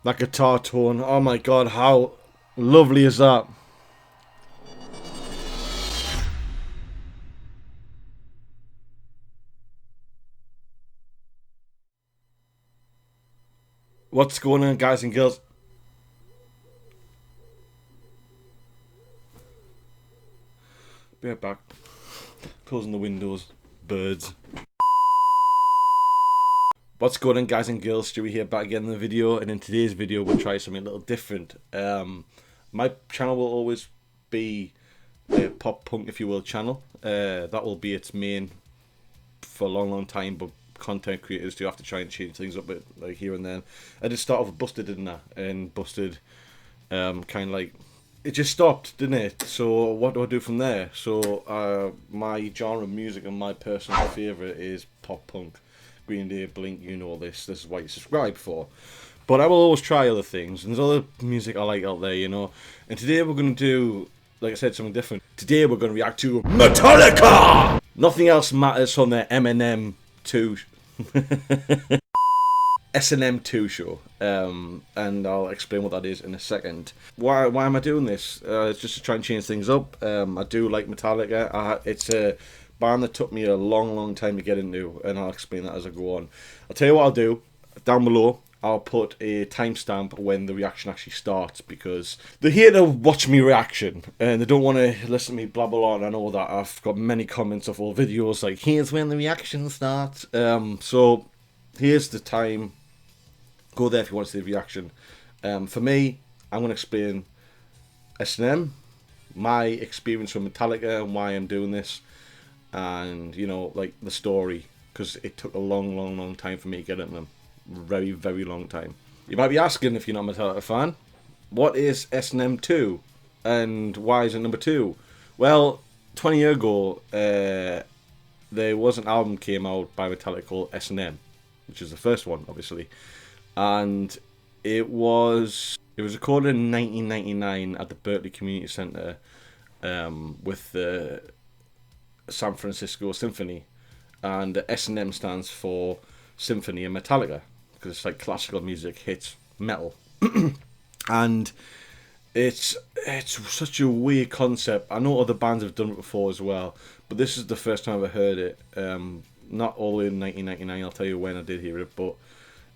That guitar tone, oh my god, how lovely is that? What's going on, guys and girls? Be right back. Closing the windows. Birds. What's going on, guys and girls? Stewie here, back again in the video, and in today's video we'll try something a little different. My channel will always be a pop punk, if you will, channel. That will be its main for a long time, but content creators do have to try and change things up a bit, like here and then. I did start off with Busted, didn't I? And Busted, kind of like, it just stopped, didn't it? So what do I do from there? So my genre of music and my personal favourite is pop punk. Green Day, Blink, you know this. This is what you subscribe for. But I will always try other things, and there's other music I like out there, you know. And today we're going to do, like I said, something different. Today we're going to react to Metallica! Nothing else matters from their M&M2 S&M2 show, and I'll explain what that is in a second. Why am I doing this? It's just to try and change things up. I do like Metallica. It's a band that took me a long time to get into, and I'll explain that as I go on. I'll tell you what I'll do. Down below, I'll put a timestamp when the reaction actually starts, because they're here to watch me reaction, and they don't want to listen to me blabble on. I know that I've got many comments of all videos like, here's when the reaction starts. So here's the time. Go there if you want to see the reaction. For me, I'm going to explain S&M, my experience from Metallica and why I'm doing this, and, you know, like the story, because it took a long time for me to get into them. Very long time. You might be asking, if you're not a Metallica fan, what is S&M2 and why is it number 2? Well, 20 years ago, there was an album came out by Metallica called S&M, which is the first one, obviously, and it was recorded in 1999 at the Berkeley Community Center, with the San Francisco Symphony, and the S&M stands for Symphony and Metallica, because it's like classical music hits metal. And it's such a weird concept. I know other bands have done it before as well, but this is the first time I've heard it. Not all in 1999, I'll tell you when I did hear it, but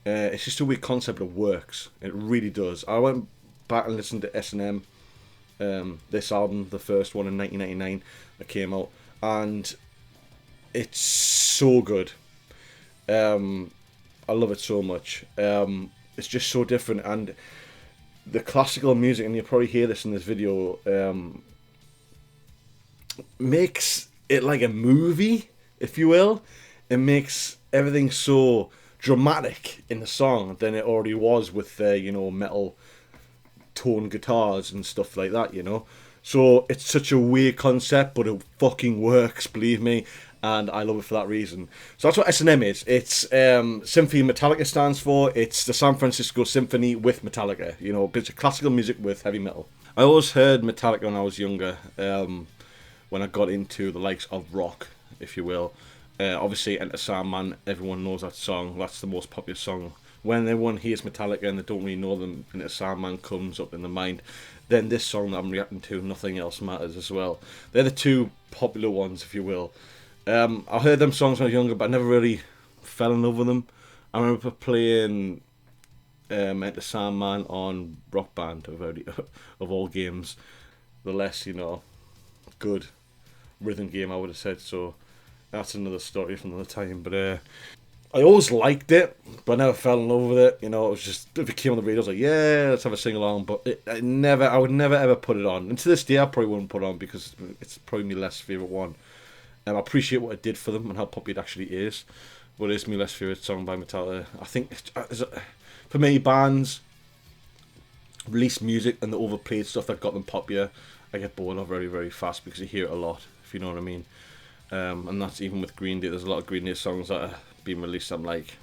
it's just a weird concept, but it works. It really does. I went back and listened to S&M, this album, the first one in 1999 that came out, and it's so good. I love it so much. It's just so different, and the classical music, and you'll probably hear this in this video, makes it like a movie, if you will. It makes everything so dramatic in the song than it already was with you know, metal tone guitars and stuff like that, you know. So it's such a weird concept, but it fucking works, believe me, and I love it for that reason. So that's what S&M is. It's Symphony Metallica stands for. It's the San Francisco Symphony with Metallica, you know, a bit of classical music with heavy metal. I always heard Metallica when I was younger, when I got into the likes of rock, if you will. Obviously, Enter Sandman, everyone knows that song. That's the most popular song. When everyone hears Metallica and they don't really know them, Enter Sandman comes up in the mind. Then this song that I'm reacting to, Nothing Else Matters, as well. They're the two popular ones, if you will. I heard them songs when I was younger, but I never really fell in love with them. I remember playing Enter Sandman on Rock Band, of all games. The less, you know, good rhythm game, I would have said. So that's another story from another time. But I always liked it, but I never fell in love with it. You know, it was just, if it came on the radio, I was like, yeah, let's have a sing along. But I would never ever put it on. And to this day, I probably wouldn't put it on, because it's probably my less favourite one. I appreciate what it did for them and how popular it actually is, but it's my less favourite song by Metallica. I think, for me, bands release music and the overplayed stuff that got them popular, I get bored of very fast, because you hear it a lot, if you know what I mean. And that's even with Green Day. There's a lot of Green Day songs that are being released. I'm like,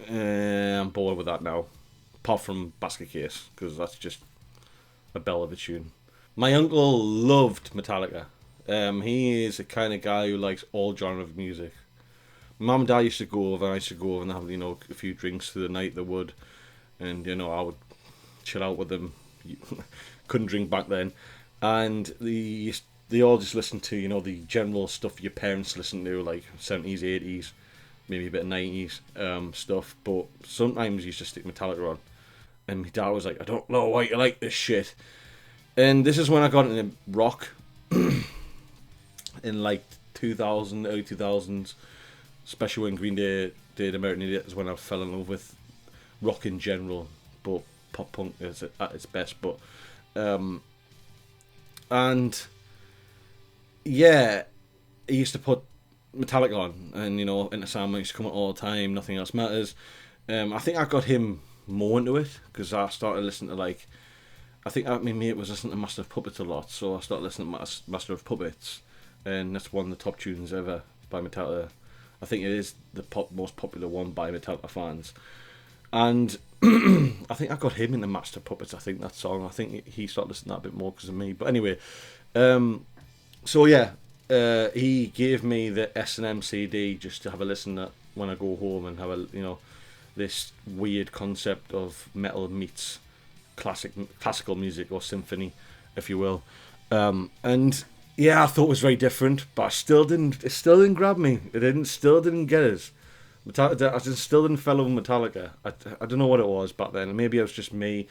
I'm bored with that now. Apart from Basket Case, because that's just a bell of a tune. My uncle loved Metallica. He is the kind of guy who likes all genre of music, Mum and Dad used to go over, I used to go over and have, a few drinks through the night, they would. And, I would chill out with them. Couldn't drink back then. And they all just listened to, the general stuff your parents listened to, like 70s, 80s, maybe a bit of 90s stuff. But sometimes you used to stick Metallica on. And my dad was like, I don't know why you like this shit. And this is when I got into rock. In like 2000, early 2000s. Especially when Green Day did American Idiot, is when I fell in love with rock in general. But pop punk is at its best. But and yeah, he used to put Metallica on, and Into Sandman used to come on all the time. Nothing Else Matters. I think I got him more into it because I started listening to I think my mate was listening to Master of Puppets a lot, so I started listening to Master of Puppets, and that's one of the top tunes ever by Metallica. I think it is the most popular one by Metallica fans. And I think I got him in the Master Puppets, I think, that song. I think he started listening to that a bit more because of me. But anyway, so yeah, he gave me the S&M CD just to have a listen to when I go home and have this weird concept of metal meets classical music or symphony, if you will. And yeah, I thought it was very different, but it still didn't grab me. Still didn't get us. I still didn't fell over Metallica. I don't know what it was back then. Maybe it was just me,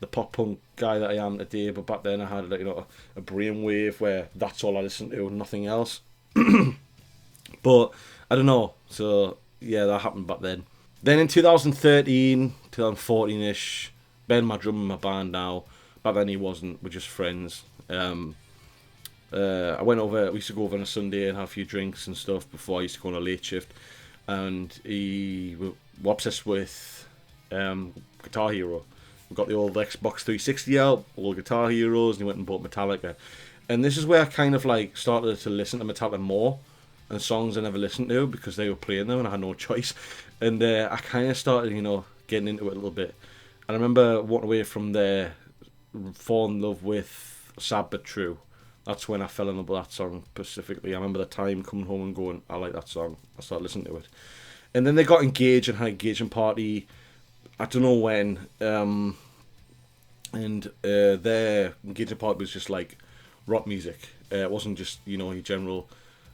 the pop punk guy that I am today. But back then I had a brainwave where that's all I listened to, nothing else. But I don't know. So yeah, that happened back then. Then in 2013, 2014ish, Ben, my drummer in my band now. Back then he wasn't. We're just friends. I went over. We used to go over on a Sunday and have a few drinks and stuff before I used to go on a late shift. And he was obsessed with Guitar Hero. We got the old Xbox 360 out, all Guitar Heroes, and he went and bought Metallica. And this is where I kind of started to listen to Metallica more, and songs I never listened to because they were playing them and I had no choice. And I kind of started, getting into it a little bit. And I remember walking away from there, falling in love with Sad But True. That's when I fell in love with that song specifically. I remember the time coming home and going, I like that song. I started listening to it. And then they got engaged and had an engagement party. I don't know when. And their engagement party was just like rock music. It wasn't just, your general...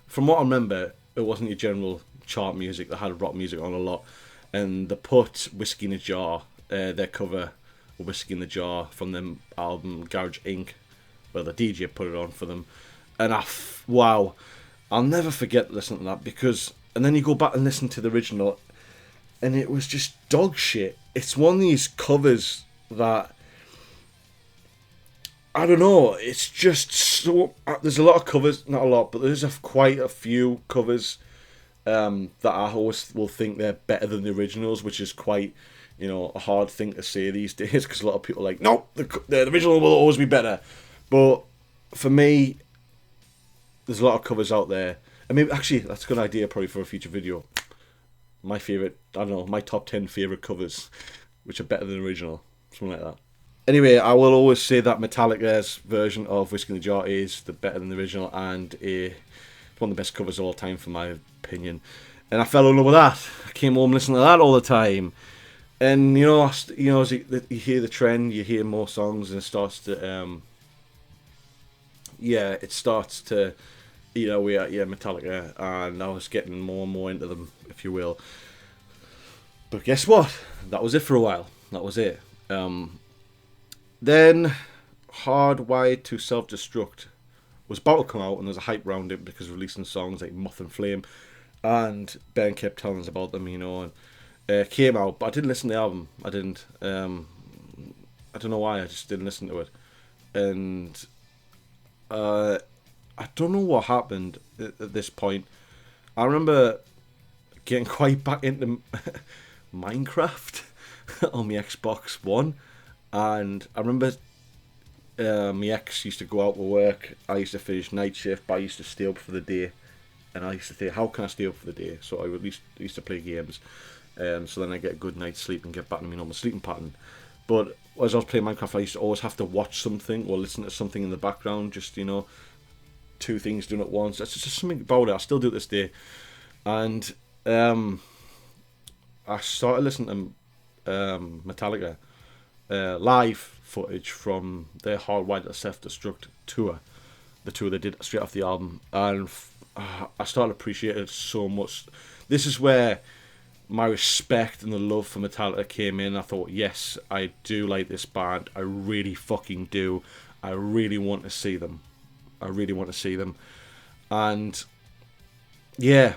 From what I remember, it wasn't your general chart music. They had rock music on a lot. And they put Whiskey in a Jar, their cover of Whiskey in the Jar from their album Garage Inc., well, the DJ put it on for them, and wow, I'll never forget listening to that because, and then you go back and listen to the original, and it was just dog shit. It's one of these covers that, I don't know, it's just so, there's a lot of covers, not a lot, but there's quite a few covers that I always will think they're better than the originals, which is quite, a hard thing to say these days because a lot of people are like, no, the original will always be better. But for me, there's a lot of covers out there. And maybe, actually, that's a good idea probably for a future video. My favourite, I don't know, my top 10 favourite covers, which are better than the original. Something like that. Anyway, I will always say that Metallica's version of Whiskey in the Jar is the better than the original, and it's one of the best covers of all time, for my opinion. And I fell in love with that. I came home listening to that all the time. And, as you hear the trend, you hear more songs, and it starts to... it starts to eat away at Metallica, and I was getting more and more into them, if you will. But guess what? That was it for a while. That was it. Then Hardwired to Self-Destruct was about to come out, and there's a hype around it because of releasing songs like Moth and Flame, and Ben kept telling us about them, and came out, but I didn't listen to the album. I didn't. I don't know why, I just didn't listen to it. And I don't know what happened at this point. I remember getting quite back into Minecraft on my Xbox One, and I remember my ex used to go out to work. I used to finish night shift, but I used to stay up for the day, and I used to think, how can I stay up for the day? So I used to play games, so then I get a good night's sleep and get back to my normal sleeping pattern. But as I was playing Minecraft, I used to always have to watch something or listen to something in the background, just, two things done at once. That's just something about it. I still do it this day. And Um, I started listening to Metallica live footage from their Hardwired to Self-Destruct tour, the tour they did straight off the album, and I started appreciating it so much. This is where my respect and the love for Metallica came in. I thought, yes, I do like this band. I really fucking do. I really want to see them. I really want to see them. And yeah,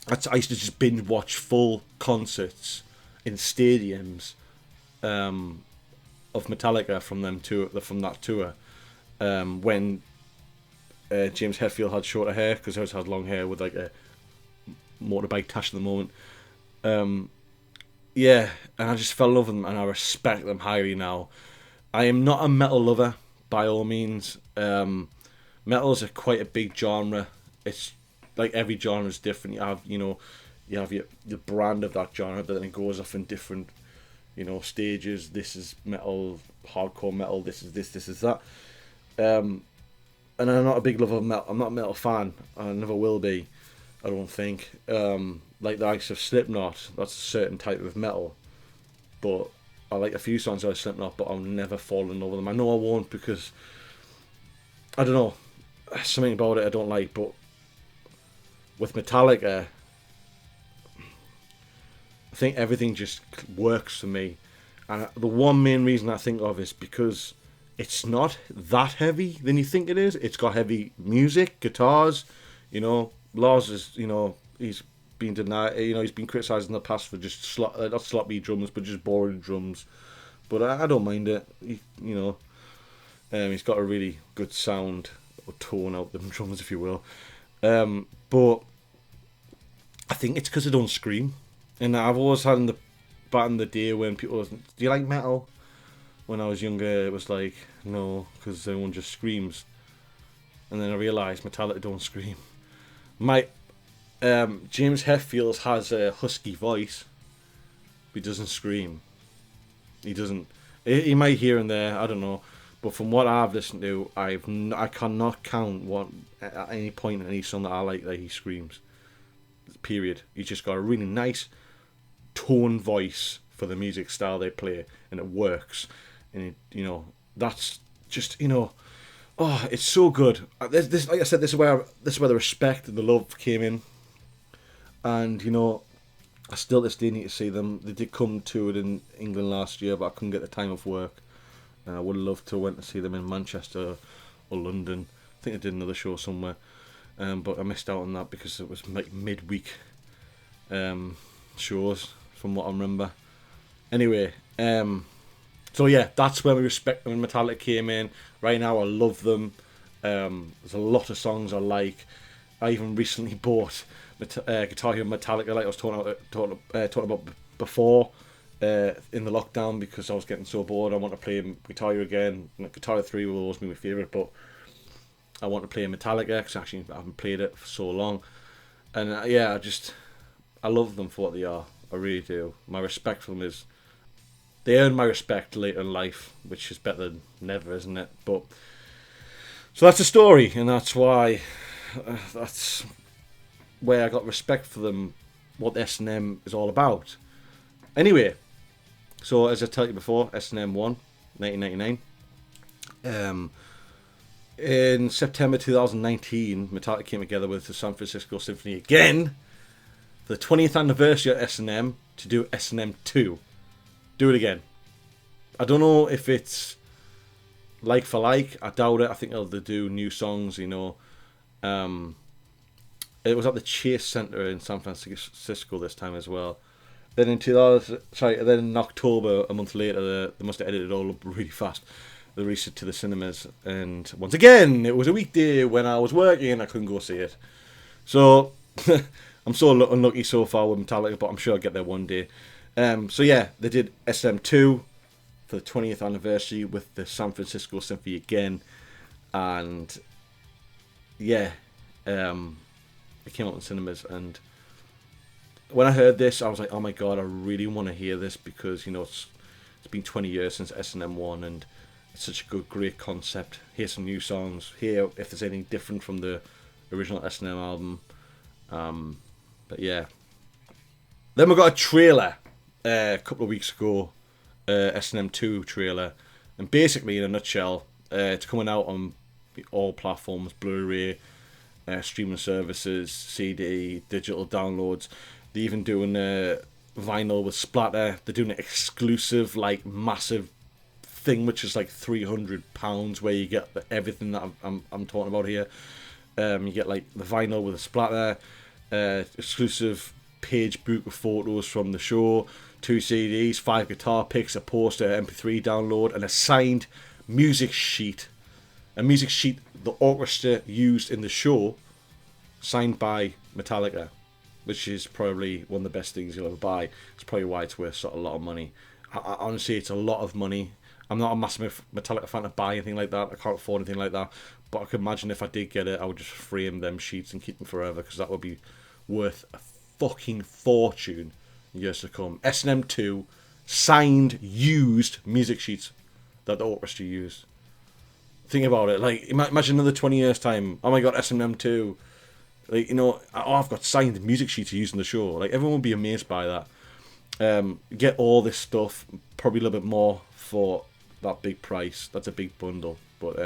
I used to just binge watch full concerts in stadiums of Metallica from that tour. When James Hetfield had shorter hair, because I always had long hair with like a motorbike tash at the moment. Yeah, and I just fell in love with them, and I respect them highly now. I am not a metal lover by all means. Metal is quite a big genre. It's like every genre is different. You have your brand of that genre, but then it goes off in different, stages. This is metal, hardcore metal. This is that. And I'm not a big lover of metal. I'm not a metal fan. I never will be. I don't think. Like the likes of Slipknot, that's a certain type of metal. But I like a few songs of Slipknot, but I'll never fall in love with them. I know I won't because I don't know, something about it I don't like. But with Metallica, I think everything just works for me. And the one main reason I think of is because it's not that heavy than you think it is. It's got heavy music, guitars. Lars is, he's been denied. He's been criticised in the past for just not sloppy drums, but just boring drums. But I don't mind it. He's got a really good sound or tone out them drums, if you will. But I think it's because I don't scream. And I've always had back in the day when people was, do you like metal? When I was younger, it was like, no, because everyone just screams. And then I realised Metallica don't scream. James Hetfield has a husky voice, but he doesn't scream. He doesn't. He might here and there, I don't know. But from what I've listened to, I cannot count at any point in any song that I like that he screams. Period. He's just got a really nice tone voice for the music style they play, and it works. And that's just oh, it's so good. This, like I said, this is where the respect and the love came in. And I still to this day need to see them. They did come to it in England last year, but I couldn't get the time off work. And I would have loved to went to see them in Manchester or London. I think I did another show somewhere, but I missed out on that because it was like midweek shows, from what I remember. Anyway, so yeah, that's where we respect them when Metallica came in. Right now, I love them. There's a lot of songs I like. I even recently bought Guitar Hero Metallica, like I was talking about before, in the lockdown, because I was getting so bored. I want to play Guitar Hero again. Guitar Hero 3 will always be my favourite, but I want to play Metallica because actually I haven't played it for so long. And I love them for what they are. I really do. My respect for them is, they earn my respect later in life, which is better than never, isn't it? But so that's the story, and that's why that's where I got respect for them, what S&M is all about. Anyway, so as I told you before, S&M 1, 1999. In September 2019, Metallica came together with the San Francisco Symphony again for the 20th anniversary of S&M to do S&M2. Do it again. I don't know if it's like for like. I doubt it. I think they'll do new songs, It was at the Chase Center in San Francisco this time as well. Then in October, a month later, they must have edited it all up really fast. They released it to the cinemas, and once again, it was a weekday when I was working and I couldn't go see it. So I'm so unlucky so far with Metallica, but I'm sure I'll get there one day. So yeah, they did SM2 for the 20th anniversary with the San Francisco Symphony again, and yeah, it came out in cinemas. And when I heard this, I was like, oh my god, I really want to hear this, because it's been 20 years since SM1, and it's such a great concept. Hear some new songs, hear if there's anything different from the original SM album. But yeah, Then we got a trailer a couple of weeks ago, S&M2 trailer, and basically in a nutshell, it's coming out on all platforms, Blu-ray, streaming services, CD, digital downloads. They're even doing vinyl with splatter. They're doing an exclusive, like, massive thing, which is like £300, where you get everything that I'm talking about here. You get like the vinyl with a splatter, exclusive page book of photos from the show, 2 CDs, 5 guitar picks, a poster, MP3 download, and a signed music sheet. A music sheet the orchestra used in the show, signed by Metallica, which is probably one of the best things you'll ever buy. It's probably why it's worth sort of a lot of money. Honestly, it's a lot of money. I'm not a massive Metallica fan to buy anything like that. I can't afford anything like that. But I can imagine if I did get it, I would just frame them sheets and keep them forever, because that would be worth a fucking fortune in years to come. S&M2 signed, used music sheets that the orchestra used. Think about it. Like, imagine another 20 years' time. Oh my god, S&M2. Like, you know, oh, I've got signed music sheets used in the show. Like, everyone would be amazed by that. Get all this stuff, probably a little bit more for that big price. That's a big bundle. But,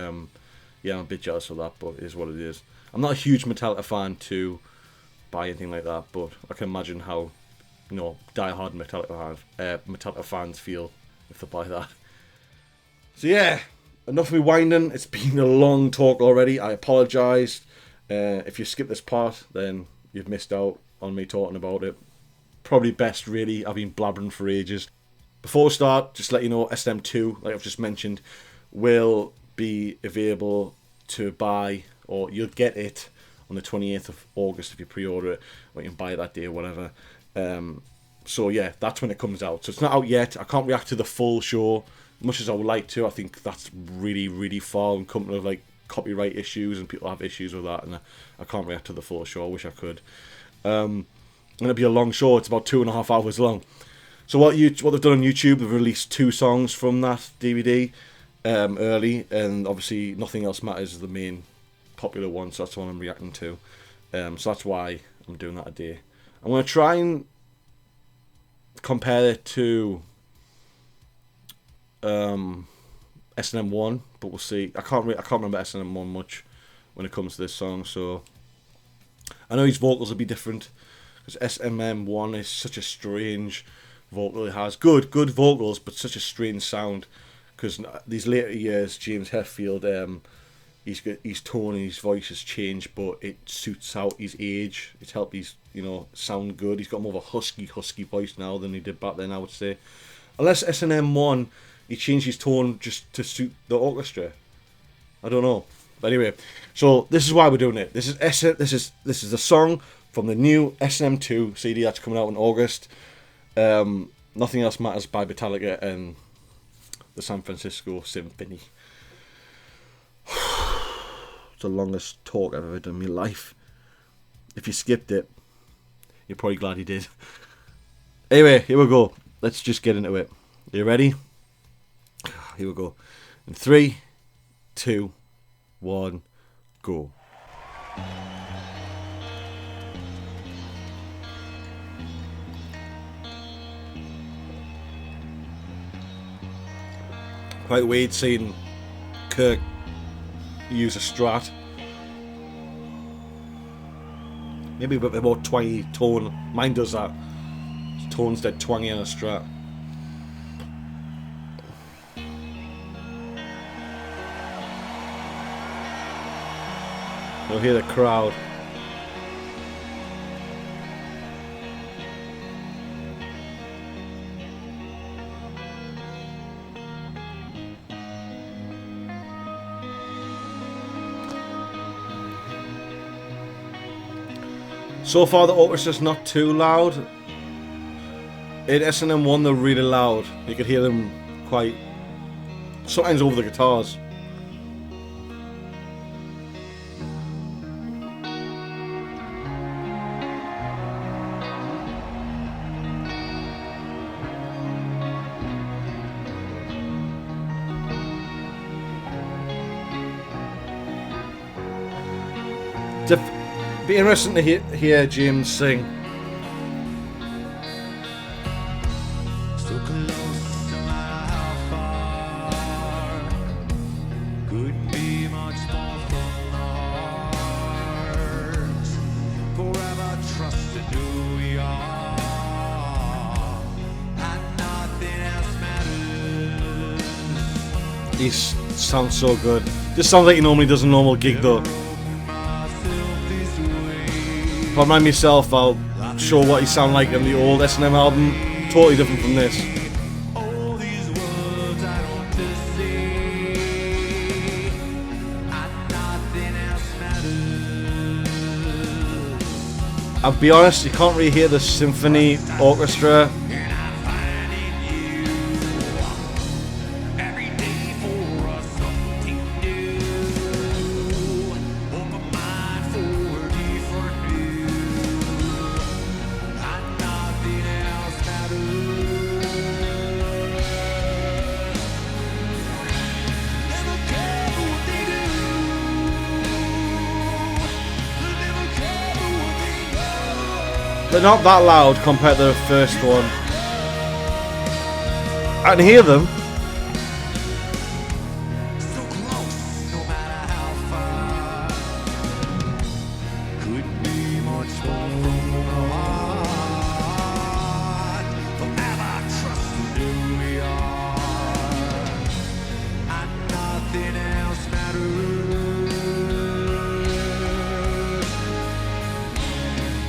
yeah, I'm a bit jealous of that, but it is what it is. I'm not a huge Metallica fan to buy anything like that, but I can imagine how, you know, die-hard Metallica fans feel if they buy that. So, yeah, enough of me whining. It's been a long talk already. I apologise. If you skip this part, then you've missed out on me talking about it. Probably best, really. I've been blabbering for ages. Before we start, just let you know, S&M2, like I've just mentioned, will be available to buy, or you'll get it on the 28th of August if you pre-order it, or you can buy it that day or whatever. So yeah, that's when it comes out. So it's not out yet. I can't react to the full show, much as I would like to. I think that's really, really far and come to like copyright issues, and people have issues with that, and I can't react to the full show. I wish I could. And it'll be a long show. It's about 2.5 hours long. So what they've done on YouTube, they've released 2 songs from that DVD early, and obviously Nothing Else Matters is the main popular one, so that's the one I'm reacting to. So that's why I'm doing that today. I'm going to try and compare it to S&M1, but we'll see. I can't remember S&M1 much when it comes to this song, so I know his vocals will be different, because S&M1 is such a strange vocal. It has good vocals, but such a strange sound, because these later years, James Hetfield, his tone and his voice has changed, but it suits out his age. It's helped his, you know, sound good. He's got more of a husky voice now than he did back then, I would say. Unless S&M1, he changed his tone just to suit the orchestra. I don't know. But anyway, so this is why we're doing it. This is a song from the new S&M2 CD that's coming out in August. Nothing Else Matters by Metallica and the San Francisco Symphony. It's the longest talk I've ever done in my life. If you skipped it, you're probably glad you did. Anyway, here we go. Let's just get into it. Are you ready? Here we go. In 3, 2, 1, go. Quite weird seeing Kirk use a Strat. Maybe a bit more twangy tone. Mine does that. His tone's dead twangy on a Strat. You'll hear the crowd. So far the orchestra's not too loud. In S&M1 they're really loud. You could hear them quite, sometimes over the guitars. Be interesting to hear James sing. trust in who we are, and nothing else matters. He sounds so good. Just sounds like he normally does a normal gig though. If I remind myself, I'll show what he sounded like in the old S&M album. Totally different from this. All these words I want to say, and nothing else matters. I'll be honest, you can't really hear the symphony orchestra. And I'm finding you every day for us something new. Open mind for a different view, and nothing else matters. Never care what they do. Never care what they go. They're not that loud compared to the first one. I can hear them. So close, no matter how far. Could be much more from the heart. Forever trust in who we are, and nothing else matters.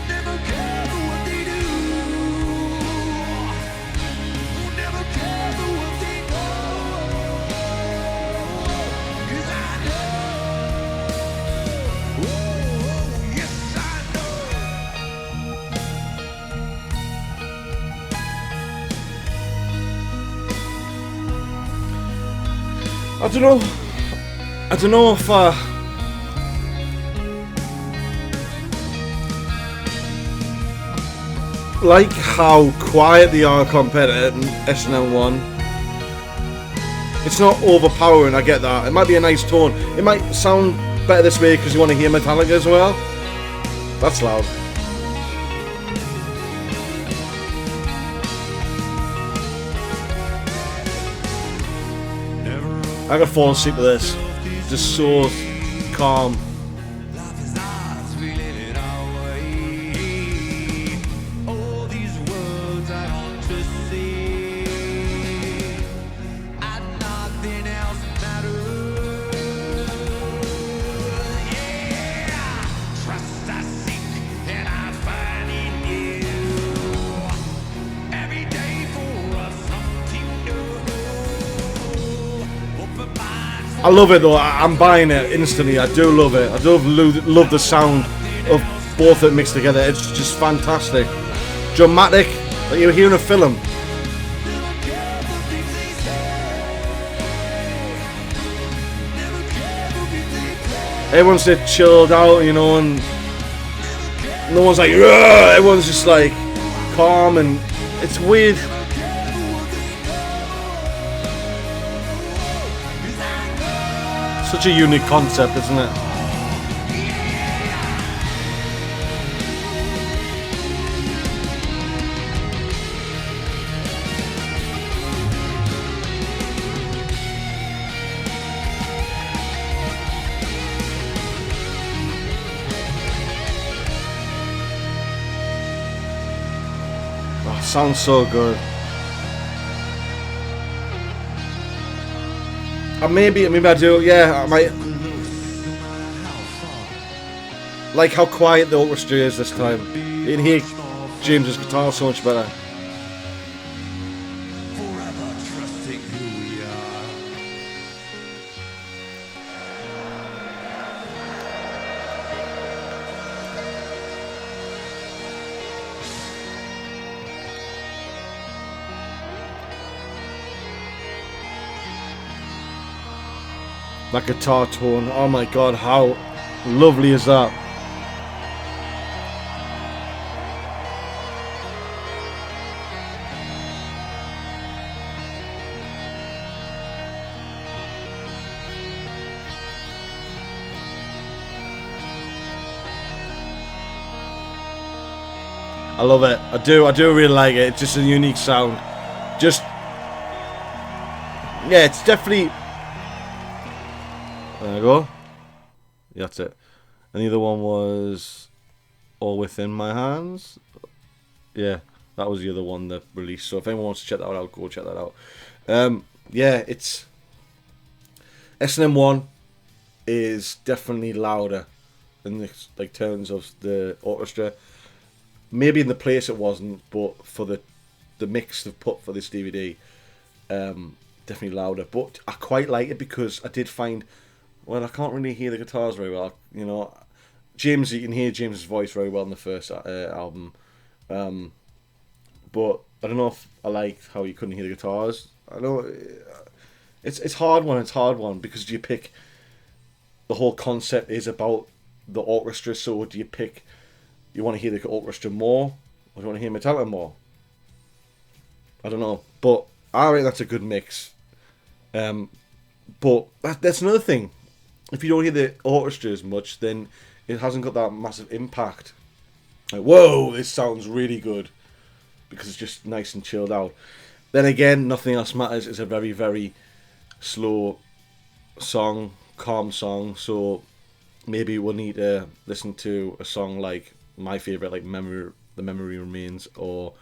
Never care what they do. Never care what they go. 'Cause I know. Oh, yes, I know. I don't know. I don't know if like how quiet they are compared to S&M1. It's not overpowering, I get that. It might be a nice tone. It might sound better this way because you want to hear Metallica as well. That's loud. I could fall asleep with this. Just so calm. Life is ours, we live it our way. All these words I want to say, and nothing else matters. Yeah, trust I seek and I find in you. Every day for us something new. Open mind for I love it though. I'm buying it instantly. I do love it. I do love the sound of both of it mixed together. It's just fantastic. Dramatic, like you're hearing a film. Everyone's just chilled out, you know, and no one's like, "Ugh." Everyone's just like calm, and it's weird. Such a unique concept, isn't it? Oh, sounds so good. Maybe I do. Yeah, I might. Like how quiet the orchestra is this time. You can hear James's guitar so much better. forever trusting who we are. That guitar tone, oh my god, how lovely is that? I love it. I do really like it. It's just a unique sound. Just, yeah, it's definitely. There I go. Yeah, that's it. And the other one was All Within My Hands. Yeah, that was the other one that released. So if anyone wants to check that out, go check that out. Yeah, it's S&M1 is definitely louder in the like terms of the orchestra. Maybe in the place it wasn't, but for the mix they've put for this DVD, definitely louder. But I quite like it because I did find, well, I can't really hear the guitars very well. You know, James, you can hear James's voice very well in the first album. But I don't know if I liked how you couldn't hear the guitars. I know it's hard one. It's hard one because you pick the whole concept is about the orchestra. So do you pick? You want to hear the orchestra more, or do you want to hear Metallica more? I don't know, but I think that's a good mix. But that's another thing. If you don't hear the orchestra as much, then it hasn't got that massive impact. Like, whoa, this sounds really good because it's just nice and chilled out. Then again, Nothing Else Matters is a very, very slow song, calm song. So maybe we'll need to listen to a song like my favorite, like The Memory Remains, or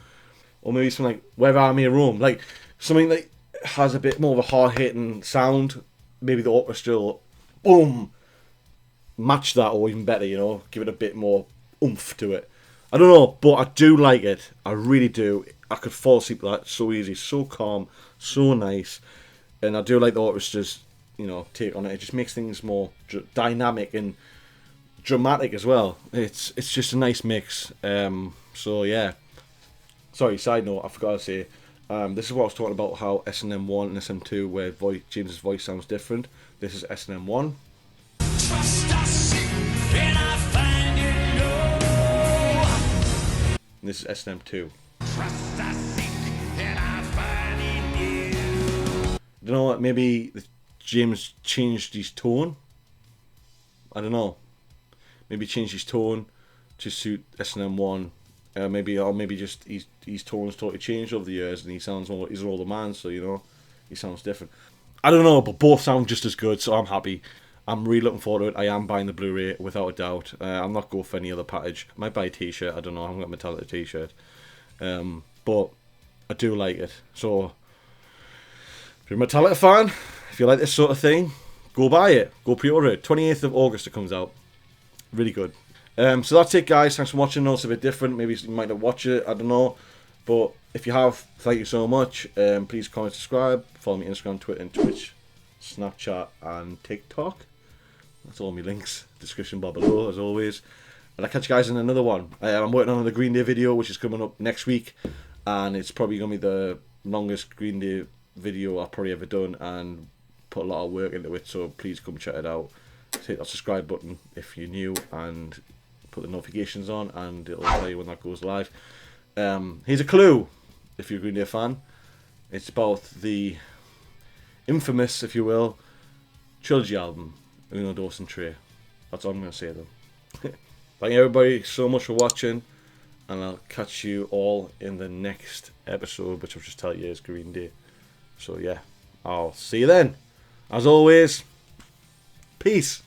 maybe something like Wherever I May Roam, like something that has a bit more of a hard hitting sound. Maybe the orchestra will, boom, match that, or even better, you know, give it a bit more oomph to it. I don't know, but I do like it. I really do. I could fall asleep with that so easy, so calm, so nice, and I do like the orchestra's, you know, take on it. It just makes things more dynamic and dramatic as well. It's just a nice mix. So yeah. Sorry, side note, I forgot to say. This is what I was talking about, how S&M1 and SM2, where James's voice sounds different. This is S&M1. Trust I seek and I find it low. And this is S&M2. Trust I seek and I find in you. You know what? Maybe James changed his tone. I don't know. Maybe changed his tone to suit S&M1. Maybe just his tone's totally changed over the years, and he sounds more. He's an older man, so you know, he sounds different. I don't know, but both sound just as good, so I'm happy. I'm really looking forward to it. I am buying the Blu-ray without a doubt. I'm not going for any other package. I might buy a T-shirt. I don't know. I haven't got a Metallica T-shirt, but I do like it. So if you're a Metallica fan, if you like this sort of thing, go buy it. Go pre-order it. 28th of August it comes out. Really good. So that's it, guys. Thanks for watching. I know it's a bit different. Maybe you might not watch it. I don't know. But if you have, thank you so much. Please comment, subscribe. Follow me on Instagram, Twitter, and Twitch, Snapchat, and TikTok. That's all my links. Description bar below, as always. And I'll catch you guys in another one. I'm working on the Green Day video, which is coming up next week. And it's probably going to be the longest Green Day video I've probably ever done. And put a lot of work into it. So please come check it out. Hit that subscribe button if you're new. And put the notifications on, and it'll tell you when that goes live. Here's a clue, if you're a Green Day fan. It's about the infamous, if you will, trilogy album, Uno, Dos, and Tre. That's all I'm going to say, though. Thank you, everybody, so much for watching, and I'll catch you all in the next episode, which I'll just tell you is Green Day. So, yeah, I'll see you then. As always, peace.